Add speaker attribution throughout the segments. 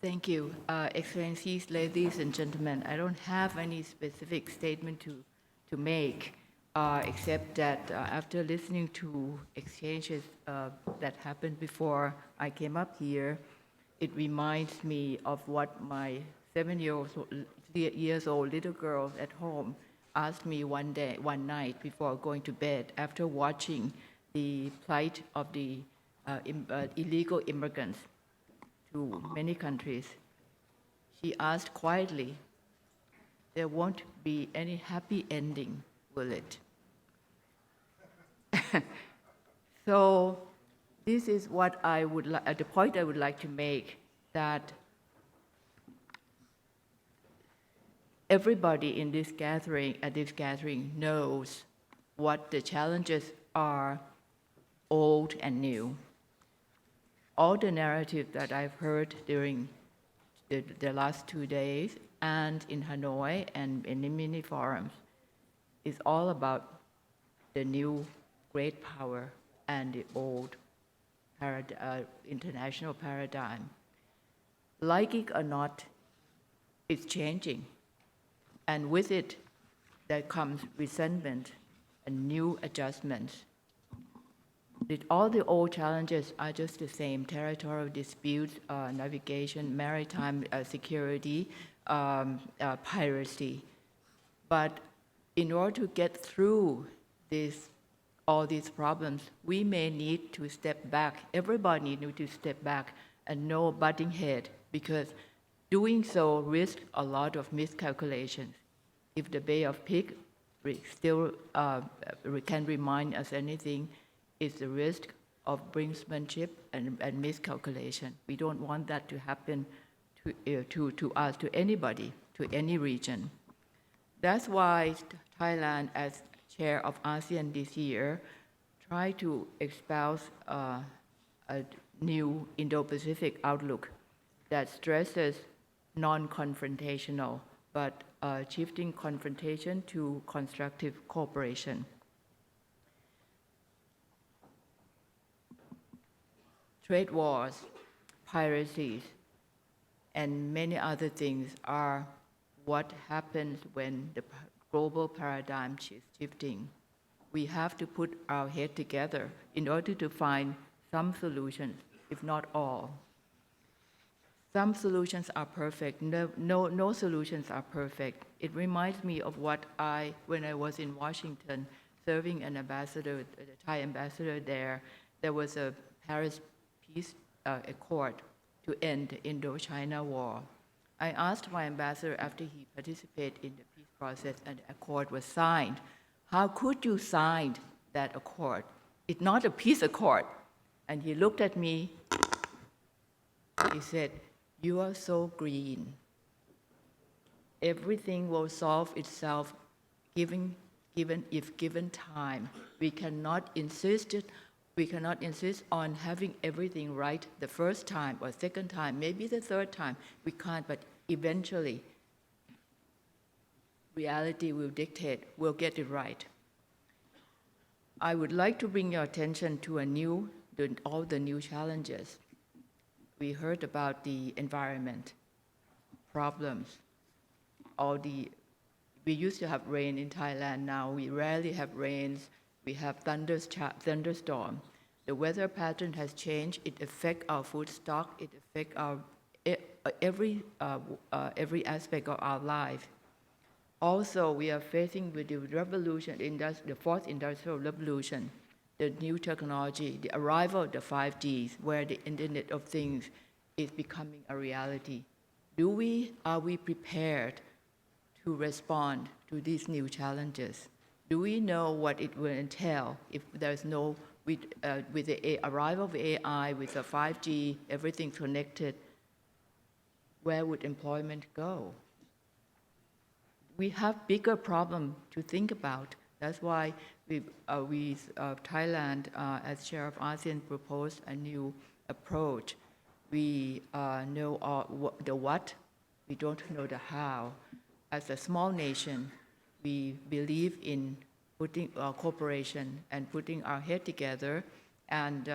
Speaker 1: Thank you. Excellencies, ladies and gentlemen, I don't have any specific statement to make, except that after listening to exchanges that happened before I came up here, it reminds me of what my 7 years old little girl at home asked me one night before going to bed after watching the plight of the illegal immigrants to many countries. She asked quietly, there won't be any happy ending, will it? So this is what I would the point I would like to make, that everybody in this gathering, at this gathering, knows what the challenges are, old and new. All the narrative that I've heard during the last 2 days and in Hanoi and in the mini forums is all about the new great power and the old international paradigm. Like it or not, it's changing. And with it, there comes resentment and new adjustments. All the old challenges are just the same: territorial disputes, navigation, maritime security, piracy. But in order to get through all these problems, we may need to step back. Everybody needs to step back and no butting head, because doing so risks a lot of miscalculations. If the Bay of Pigs still can remind us anything, it's the risk of brinksmanship and miscalculation. We don't want that to happen to us, to anybody, to any region. That's why Thailand, as chair of ASEAN this year, tried to espouse a new Indo-Pacific outlook that stresses non-confrontational, but shifting confrontation to constructive cooperation. Trade wars, piracies, and many other things are what happens when the global paradigm is shifting. We have to put our head together in order to find some solutions, if not all. Some solutions are perfect. No solutions are perfect. It reminds me of when I was in Washington serving an ambassador, the Thai ambassador there was a Paris Peace Accord to end the Indo-China War. I asked my ambassador after he participated in the peace process and the accord was signed, how could you sign that accord? It's not a peace accord. And he looked at me, he said, you are so green. Everything will solve itself if given time. We cannot insist on having everything right the first time or second time, maybe the third time. We can't, but eventually reality will dictate, we'll get it right. I would like to bring your attention to all the new challenges. We heard about the environment problems. We used to have rain in Thailand, now we rarely have rains. We have thunderstorm. The weather pattern has changed. It affects our food stock. It affects every aspect of our life. Also, we are facing with the revolution, the fourth industrial revolution, the new technology, the arrival of the 5Gs, where the Internet of Things is becoming a reality. Are we prepared to respond to these new challenges? Do we know what it will entail if there's with the arrival of AI, with the 5G, everything connected, where would employment go? We have bigger problem to think about. That's why Thailand, as chair of ASEAN, proposed a new approach. We know the what, we don't know the how. As a small nation, we believe in putting cooperation and putting our head together, and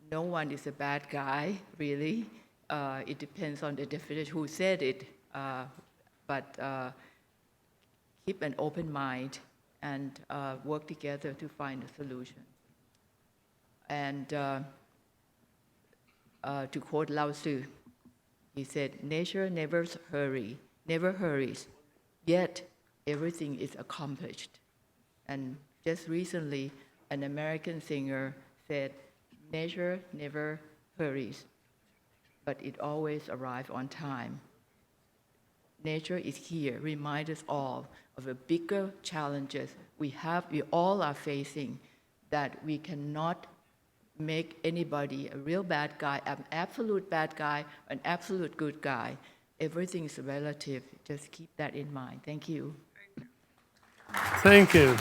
Speaker 1: no one is a bad guy, really. It depends on the definition who said it, but keep an open mind and work together to find a solution. And to quote Lao Tzu, he said, "Nature never hurries, yet everything is accomplished." And just recently, an American singer said, "Nature never hurries, but it always arrives on time." Nature is here, remind us all of the bigger challenges we all are facing, that we cannot make anybody a real bad guy, an absolute bad guy, an absolute good guy. Everything is relative. Just keep that in mind. Thank you.
Speaker 2: Thank you.